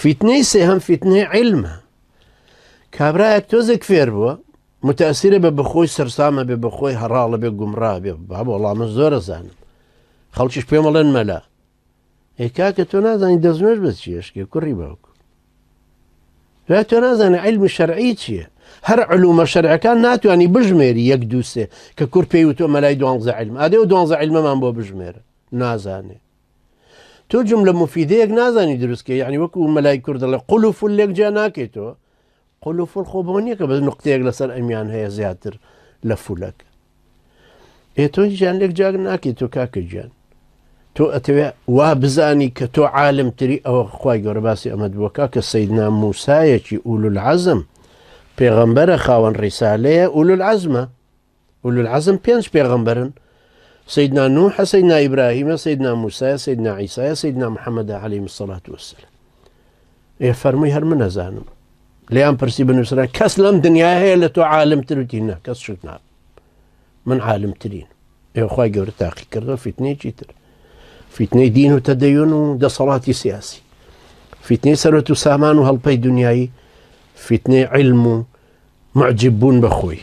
فتنەی سێهەم فتنەی علمە. کابرایەک تۆزێک فێر بووە متەئسیرە بە بخۆی سەرسامە بێ بەخۆی هەڕاڵە بێ گومڕا بێ بابە وەڵامە زۆرە زانم خەڵکیش پێم بڵێن مەلا کاکە تۆ نازانی دەستنوێژ بە چیەشکێ کوڕی باوکو تۆ نازانێ عیلمی شەرعی چییە؟ هەر علومە شەرعەکان ناتوانانی بژمێری 1 2 3 کە کوڕ پێی وتۆ مەلای 12 علم ئادێ و 12 علمەمان بۆ بژمێرە نازانێ. تۆ جملە مفیدەیەک نازانی دروستکە یعنی وەکو مەلای کوڕ دەڵێ قولوفول لێک جا ناکەیتەوە قولوفول خۆ بۆ نییە کە بە نقطەیەک لەسەر ئەمیان هەیە زیاتر لە فولەکە. تۆ گیان لێک جاگ ناکەیت تۆ کاکە گیان تۆ ئەتەوێ وا بزانی کە تۆ عالمتری ئەوە خوای گەورە باسی ئەمەد بووەکە کە سەیدنا موسایەکی ئولوالعەزم پێغەمبەرە خاوەن ڕیسالەیە ئولوالعەزمە. ئولوالعەزم 5 پێغەمبەرن سيدنا نوح سيدنا إبراهيم سيدنا موسى سيدنا عيسى سيدنا محمد عليه الصلاة والسلام. فرمي هر من زانم ليان برسي بن إسرائيل كاس لم دنيا هي اللي تو عالم ترتينا كاس شفنا من عالم ترين أخوي جور تاقي كرده فتنة جيتر فتنة دين وتدين وده صلاة سياسي فتنة سرة سامان وهالبي دنياي فتنة علم معجبون بخوي